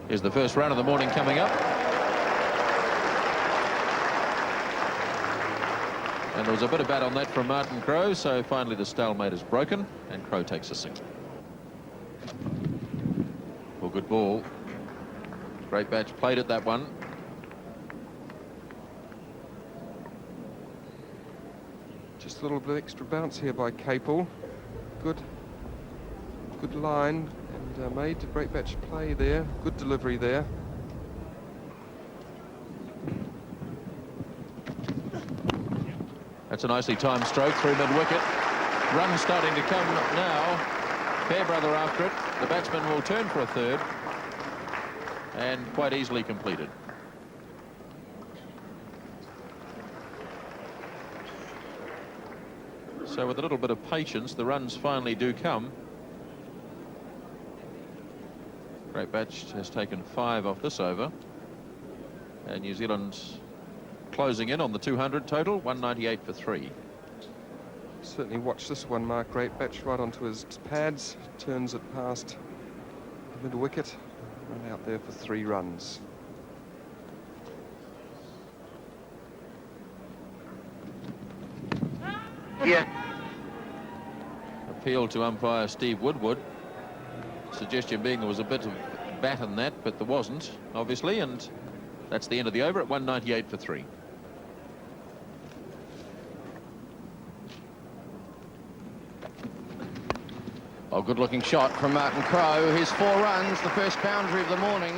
Here's the first run of the morning coming up. And there was a bit of bat on that from Martin Crowe, so finally the stalemate is broken and Crowe takes a single. Well, good ball. Greatbatch played at that one. Just a little bit extra bounce here by Capel. Good line, and made a Greatbatch play there. Good delivery there. That's a nicely timed stroke through mid-wicket. Run starting to come now. Fairbrother after it. The batsman will turn for a third. And quite easily completed. So with a little bit of patience, the runs finally do come. Greatbatch has taken 5 off this over. And New Zealand's closing in on the 200 total, 198 for 3. Certainly watch this one, Mark. Greatbatch right onto his pads, turns it past the middle wicket, run out there for 3 runs. Yeah. Appeal to umpire Steve Woodward. Suggestion being there was a bit of bat in that, but there wasn't, obviously, and that's the end of the over at 198 for 3. Oh, good-looking shot from Martin Crowe. His 4 runs, the first boundary of the morning.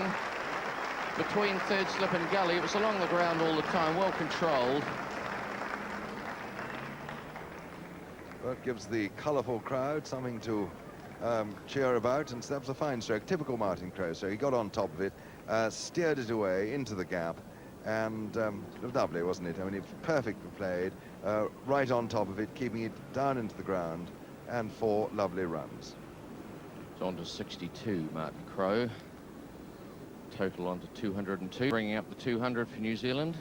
Between third slip and gully, it was along the ground all the time, well controlled. Well, it gives the colourful crowd something to cheer about, and so that was a fine stroke, typical Martin Crowe. So he got on top of it, steered it away into the gap, and lovely, wasn't it? I mean, it was perfectly played, right on top of it, keeping it down into the ground, and 4 lovely runs. It's on to 62, Martin Crowe. Total on to 202, bringing up the 200 for New Zealand.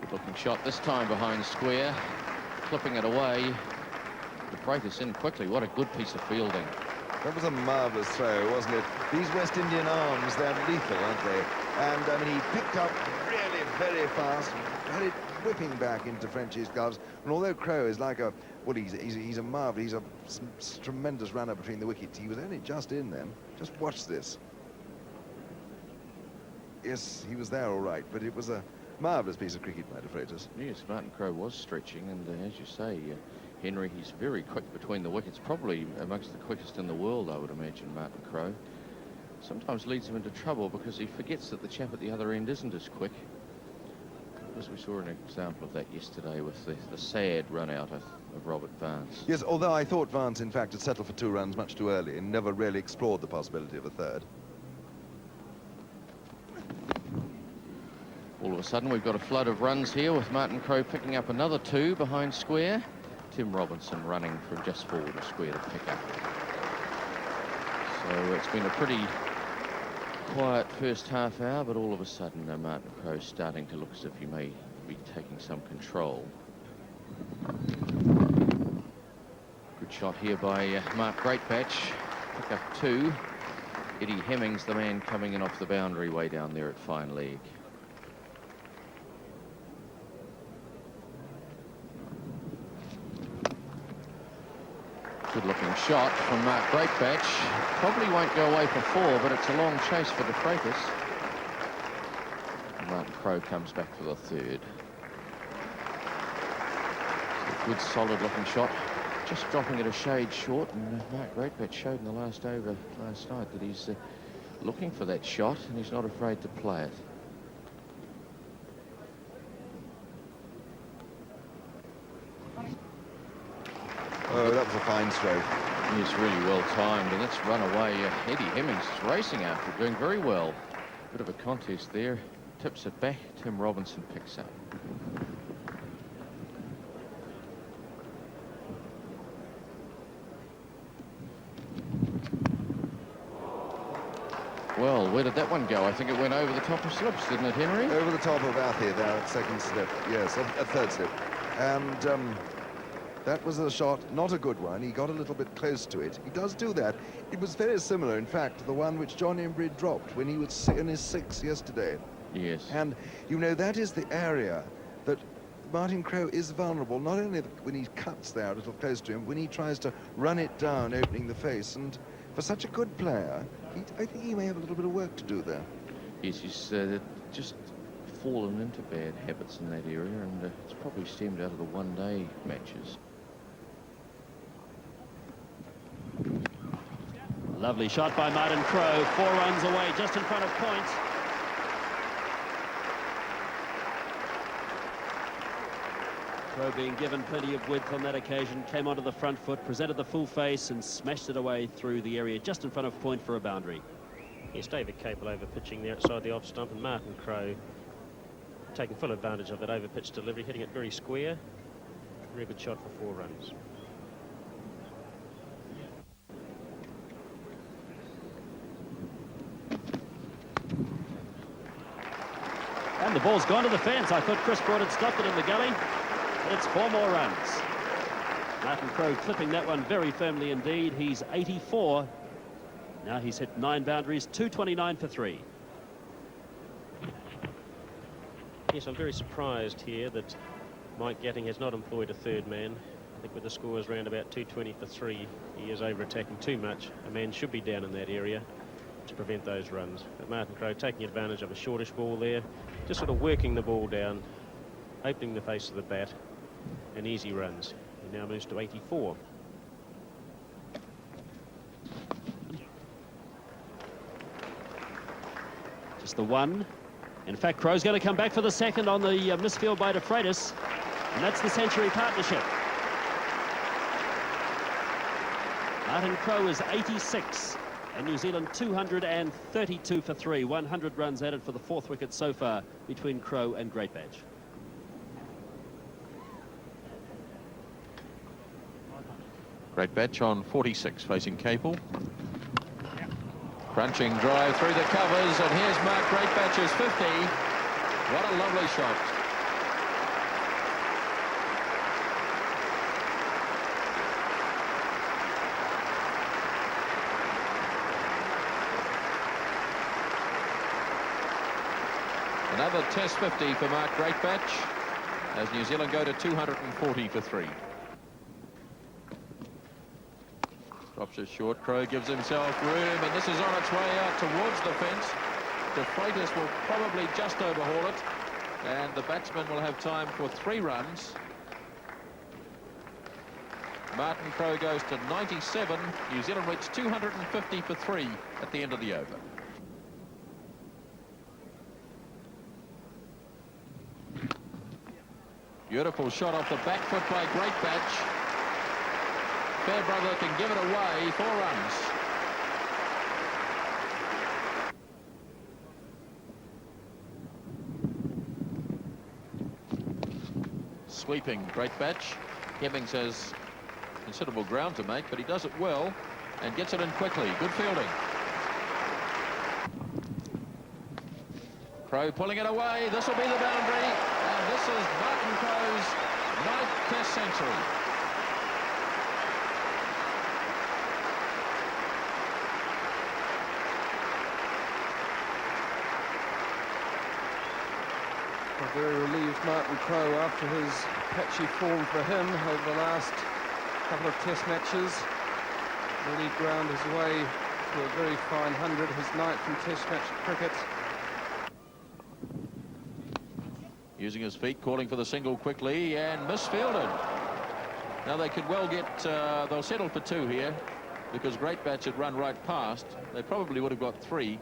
Good-looking shot this time behind square, clipping it away. The break is in quickly. What a good piece of fielding. That was a marvellous throw, wasn't it? These West Indian arms, they're lethal, aren't they? And, I mean, he picked up really very fast, had it whipping back into Frenchie's gloves. And although Crowe is like a, well, he's a marvel, he's a tremendous runner between the wickets, he was only just in then. Just watch this. Yes, he was there all right, but it was a marvellous piece of cricket by De Freitas. Yes, Martin Crowe was stretching, and as you say, Henry, he's very quick between the wickets, probably amongst the quickest in the world, I would imagine, Martin Crowe. Sometimes leads him into trouble because he forgets that the chap at the other end isn't as quick. As we saw an example of that yesterday with the sad run out of Robert Vance. Yes, although I thought Vance, in fact, had settled for 2 runs much too early and never really explored the possibility of a third. All of a sudden, we've got a flood of runs here with Martin Crowe picking up another 2 behind square. Tim Robinson running from just forward of square to pick up. So it's been a pretty quiet first half hour, but all of a sudden Martin Crowe starting to look as if he may be taking some control. Good shot here by Mark Greatbatch. Pick up 2. Eddie Hemmings, the man coming in off the boundary way down there at fine leg. Good-looking shot from Mark Greatbatch. Probably won't go away for 4, but it's a long chase for De Freitas. Martin Crowe comes back for the 3rd. So good, solid-looking shot. Just dropping it a shade short, and Mark Greatbatch showed in the last over last night that he's looking for that shot, and he's not afraid to play it. Oh, that was a fine stroke. He's really well timed, and that's run away. Eddie Hemmings is racing after, doing very well. Bit of a contest there. Tips it back. Tim Robinson picks up. Well, where did that one go? I think it went over the top of slips, didn't it, Henry? Over the top of Althea there at second slip, yes, at third slip. And That was a shot, not a good one. He got a little bit close to it. He does do that. It was very similar, in fact, to the one which John Embry dropped when he was in his 6 yesterday. Yes. And, you know, that is the area that Martin Crowe is vulnerable, not only when he cuts there a little close to him, when he tries to run it down, opening the face. And for such a good player, I think he may have a little bit of work to do there. Yes, he's just fallen into bad habits in that area, and it's probably stemmed out of the one-day matches. Lovely shot by Martin Crowe, 4 runs away, just in front of point. Crowe being given plenty of width on that occasion, came onto the front foot, presented the full face and smashed it away through the area just in front of point for a boundary. Yes, David Capel over pitching there outside the off stump, and Martin Crowe taking full advantage of that over pitch delivery, hitting it very square. Very good shot for 4 runs. And the ball's gone to the fence. I thought Chris Broad had stopped it in the gully. But it's 4 more runs. Martin Crowe clipping that one very firmly indeed. He's 84. Now he's hit 9 boundaries, 229 for 3. Yes, I'm very surprised here that Mike Gatting has not employed a third man. I think with the scores around about 220 for 3, he is over-attacking too much. A man should be down in that area to prevent those runs. But Martin Crowe taking advantage of a shortish ball there, just sort of working the ball down, opening the face of the bat, and easy runs. He now moves to 84. Just the one. In fact, Crowe's going to come back for the second on the misfield by De Freitas, and that's the century partnership. Martin Crowe is 86, and New Zealand 232 for 3. 100 runs added for the 4th wicket so far between Crowe and Greatbatch. Greatbatch on 46, facing Capel. Crunching drive through the covers, and here's Mark Greatbatch's 50. What a lovely shot. Another Test 50 for Mark Greatbatch as New Zealand go to 240 for 3. Drops it short. Crowe gives himself room, and this is on its way out towards the fence. De Freitas will probably just overhaul it, and the batsman will have time for 3 runs. Martin Crowe goes to 97. New Zealand reach 250 for 3 at the end of the over. Beautiful shot off the back foot by Greatbatch. Fairbrother can give it away, 4 runs. Sweeping Greatbatch. Hemmings has considerable ground to make, but he does it well and gets it in quickly. Good fielding. Crowe pulling it away. This will be the boundary, and this is Martin Crowe's 9th Test century. A very relieved Martin Crowe after his patchy form for him over the last couple of Test matches. Really ground his way to a very fine 100, his 9th in Test match cricket. Using his feet, calling for the single quickly, and misfielded. Now they could well get, they'll settle for 2 here, because Greatbatch had run right past. They probably would have got 3.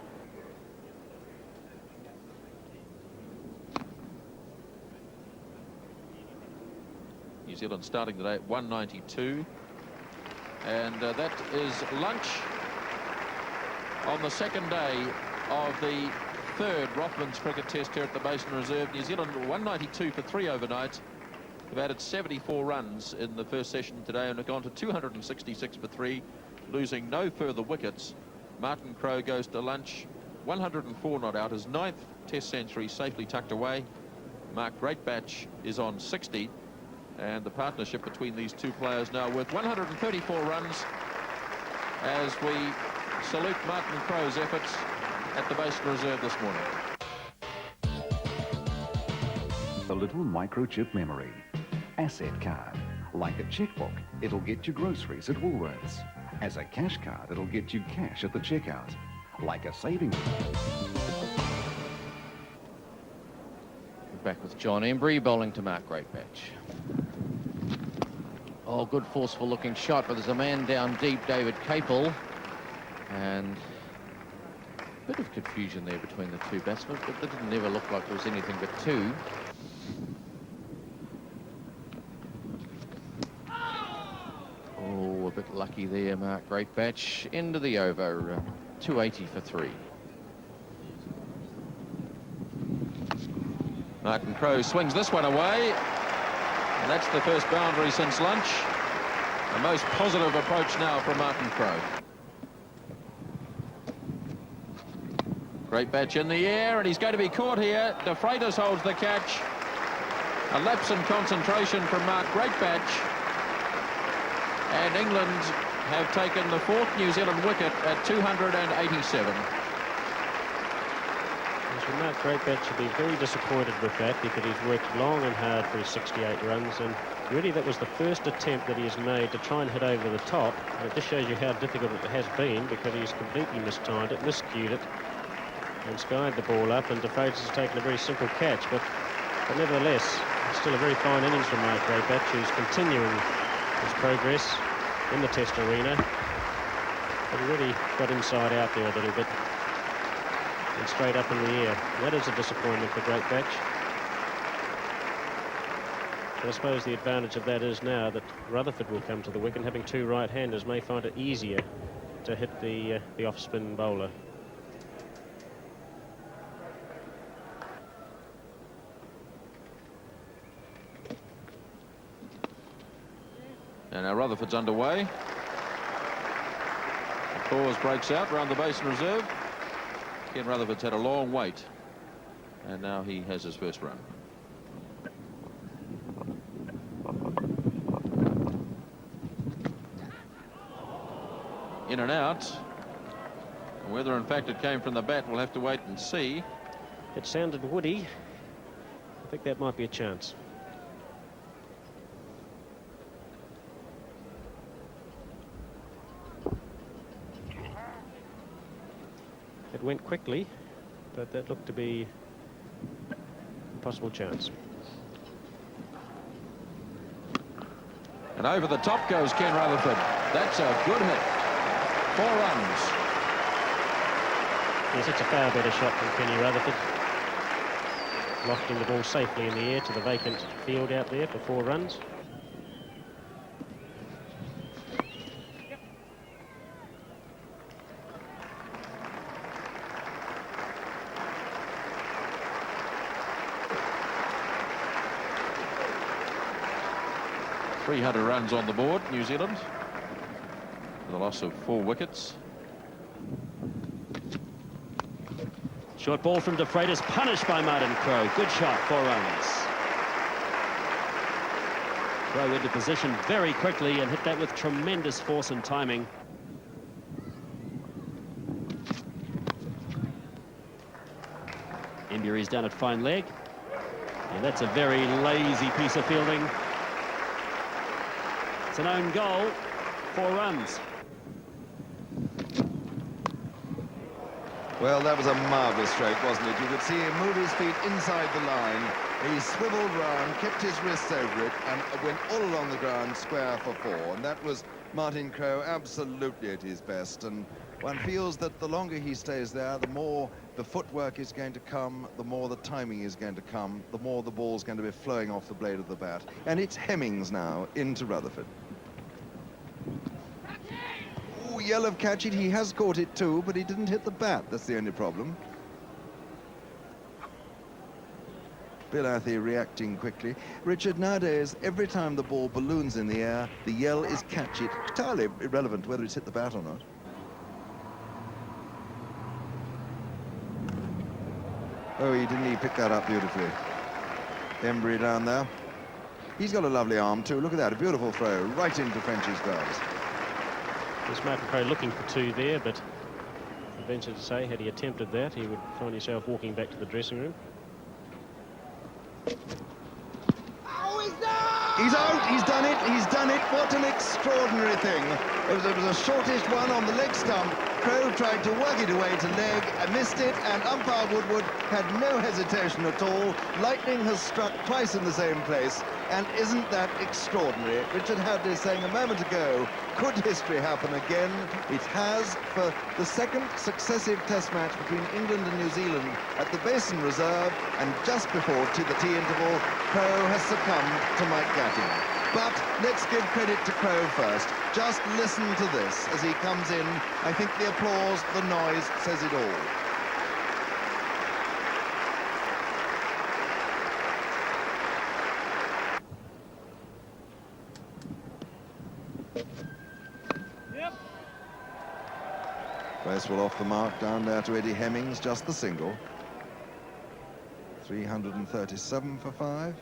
New Zealand starting today at 192, and that is lunch on the second day of the 3rd Rothmans Cricket Test here at the Basin Reserve. New Zealand 192 for 3 overnight. They've added 74 runs in the first session today and have gone to 266 for 3, losing no further wickets. Martin Crowe goes to lunch 104 not out, his 9th Test century safely tucked away. Mark Greatbatch is on 60. And the partnership between these two players now worth 134 runs as we salute Martin Crowe's efforts at the Basin Reserve this morning. A little microchip memory. Asset card. Like a checkbook, it'll get you groceries at Woolworths. As a cash card, it'll get you cash at the checkout. Like a savings. Back with John Embry, bowling to Mark Greatbatch. Oh, good forceful looking shot, but there's a man down deep, David Capel. And a bit of confusion there between the two batsmen, but it didn't never look like there was anything but two. Oh, a bit lucky there, Mark Greatbatch. End of the over, 280 for 3. Martin Crowe swings this one away, and that's the first boundary since lunch. A most positive approach now from Martin Crowe. Greatbatch in the air, and he's going to be caught here. De Freitas holds the catch. A lapse in concentration from Mark Greatbatch. And England have taken the 4th New Zealand wicket at 287. Mark Greatbatch should be very disappointed with that, because he's worked long and hard for his 68 runs, and really that was the first attempt that he has made to try and hit over the top. And it just shows you how difficult it has been, because he's completely mistimed it, miscued it, and skied the ball up, and De Freitas has taken a very simple catch. But nevertheless, it's still a very fine innings from Mark Greatbatch, who's continuing his progress in the Test arena. But he really got inside out there a little bit, and straight up in the air. That is a disappointment for Greatbatch. But I suppose the advantage of that is now that Rutherford will come to the wicket, and having two right-handers may find it easier to hit the off-spin bowler. And now Rutherford's underway. The pause breaks out around the Basin Reserve. Ken Rutherford's had a long wait, and now he has his first run. In and out. Whether in fact it came from the bat, we'll have to wait and see. It sounded woody. I think that might be a chance. It went quickly, but that looked to be a possible chance. And over the top goes Ken Rutherford. That's a good hit. 4 runs. Yes, it's a far better shot from Kenny Rutherford. Lofting the ball safely in the air to the vacant field out there for 4 runs. .300 runs on the board, New Zealand, with a loss of 4 wickets. Short ball from De Freitas, punished by Martin Crowe. Good shot, 4 runs. Crowe into position very quickly and hit that with tremendous force and timing. Embury's down at fine leg. And that's a very lazy piece of fielding. It's an own goal, 4 runs. Well, that was a marvellous stroke, wasn't it? You could see him move his feet inside the line. He swiveled round, kept his wrists over it, and went all along the ground square for 4. And that was Martin Crowe absolutely at his best. And one feels that the longer he stays there, the more the footwork is going to come, the more the timing is going to come, the more the ball's going to be flowing off the blade of the bat. And it's Hemmings now into Rutherford. Oh, Yellow catch it. He has caught it too, but he didn't hit the bat. That's the only problem. Bill Athey reacting quickly. Richard, nowadays, every time the ball balloons in the air, the yell is catch it. Entirely irrelevant whether it's hit the bat or not. Oh, he didn't pick that up beautifully. Embry down there. He's got a lovely arm too. Look at that, a beautiful throw right into French's gloves. There's Martin Crowe looking for two there, but I venture to say, had he attempted that, he would find himself walking back to the dressing room. He's out, he's done it, what an extraordinary thing. It was a shortish one on the leg stump. Crowe tried to work it away to leg, missed it, and umpire Woodward had no hesitation at all. Lightning has struck twice in the same place, and isn't that extraordinary? Richard Hadley saying a moment ago, could history happen again? It has, for the second successive test match between England and New Zealand at the Basin Reserve, and just before the tea interval, Crowe has succumbed to Mike Gatting. But let's give credit to Crowe first. Just listen to this as he comes in. I think the applause, the noise says it all. Yep. Bracewell off the mark down there to Eddie Hemmings, just the single. 337 for 5.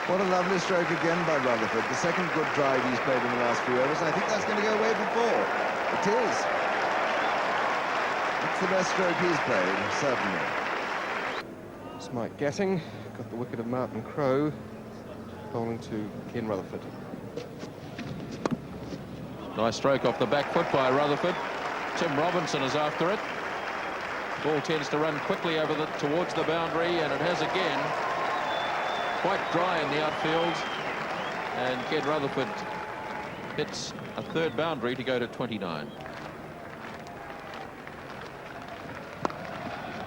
What a lovely stroke again by Rutherford. The second good drive he's played in the last few overs. I think that's going to go away for 4. It is. It's the best stroke he's played, certainly. It's Mike Gatting, got the wicket of Martin Crowe, bowling to Ken Rutherford. Nice stroke off the back foot by Rutherford. Tim Robinson is after it. Ball tends to run quickly over towards the boundary, and it has again. Quite dry in the outfield, and Ken Rutherford hits a third boundary to go to 29.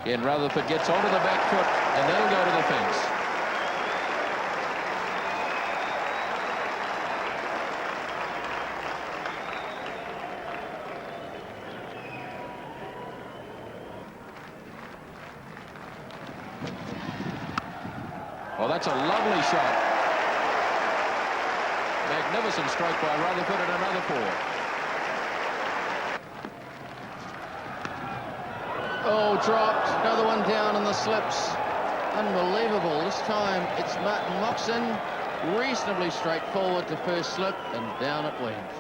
Ken Rutherford gets onto the back foot, and that'll go to the fence. Well, that's a lovely shot. Magnificent stroke by Rutherford, and another 4. Oh, dropped. Another one down on the slips. Unbelievable. This time it's Martin Moxon. Reasonably straightforward to first slip, and down it went.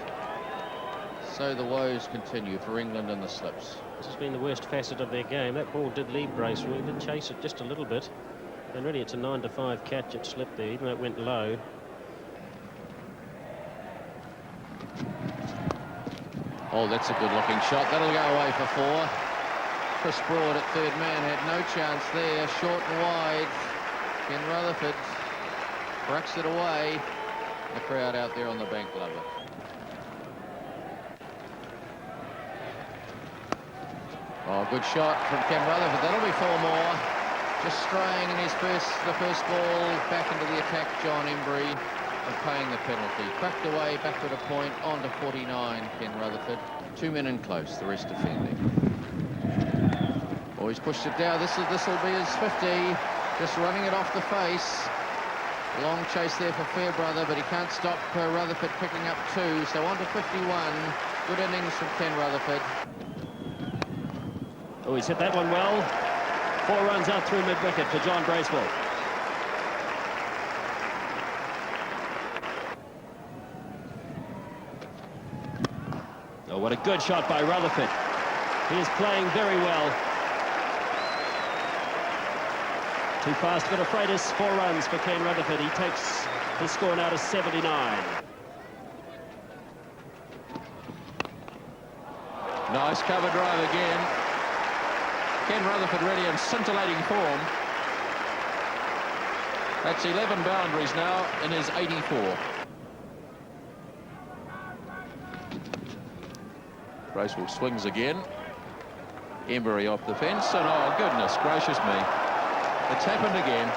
So the woes continue for England and the slips. This has been the worst facet of their game. That ball did leave Bracewell. He did chase it just a little bit. And really, it's a 9-5 catch. It slipped there, even though it went low. Oh, that's a good-looking shot. That'll go away for 4. Chris Broad at third man had no chance there. Short and wide. Ken Rutherford brucks it away. The crowd out there on the bank love it. Oh, good shot from Ken Rutherford. That'll be 4 more. Just straying in the first ball back into the attack, John Embry, and paying the penalty. Cracked away, backward a point, on to 49, Ken Rutherford. 2 men in close, the rest defending. Oh, he's pushed it down. This will be his 50. Just running it off the face. Long chase there for Fairbrother, but he can't stop Rutherford picking up 2. So on to 51. Good innings from Ken Rutherford. Oh, he's hit that one well. 4 runs out through mid-wicket for John Bracewell. Oh, what a good shot by Rutherford. He is playing very well. Too fast for the Freitas. 4 runs for Ken Rutherford. He takes his score now to 79. Nice cover drive again. Ken Rutherford really in scintillating form. That's 11 boundaries now in his 84. Bracewell swings again. Embry off the fence, and oh goodness gracious me, it's happened again.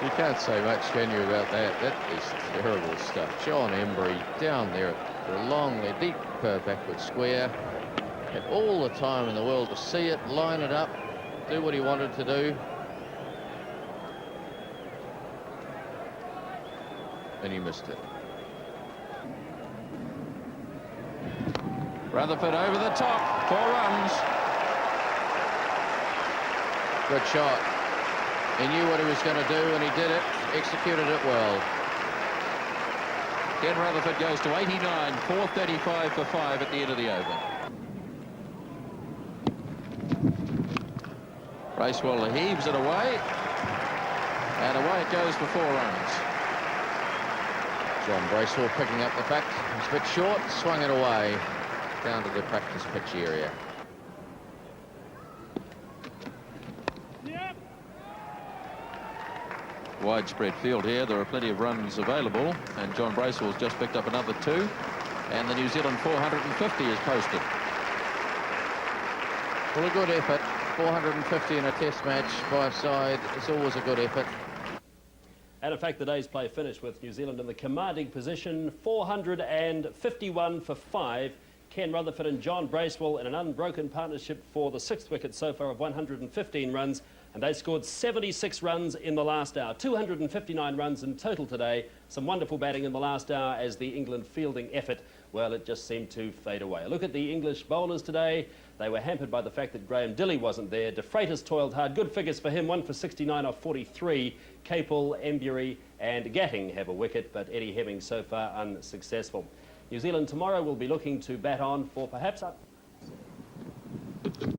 You can't say much, can you, about that? That is terrible stuff. John Embry down there at the long, deep backward square. Had all the time in the world to see it, line it up, do what he wanted to do. And he missed it. Rutherford over the top, 4 runs. Good shot. He knew what he was going to do, and he did it, executed it well. Ken Rutherford goes to 89, 4:35 for 5 at the end of the over. Bracewell heaves it away, and away it goes for 4 runs. John Bracewell picking up the fact he's a bit short, swung it away down to the practice pitch area. Widespread field here. There are plenty of runs available, and John Bracewell's just picked up another 2, and the New Zealand 450 is posted. Well, a good effort. 450 in a test match by a side is always a good effort. And in fact, the day's play finished with New Zealand in the commanding position, 451 for 5. Ken Rutherford and John Bracewell in an unbroken partnership for the 6th wicket so far of 115 runs. And they scored 76 runs in the last hour, 259 runs in total today. Some wonderful batting in the last hour as the England fielding effort, well, it just seemed to fade away. A look at the English bowlers today. They were hampered by the fact that Graham Dilley wasn't there. De Freitas toiled hard. Good figures for him, 1 for 69 off 43. Capel, Embury and Gatting have a wicket, but Eddie Hemming so far unsuccessful. New Zealand tomorrow will be looking to bat on for perhaps up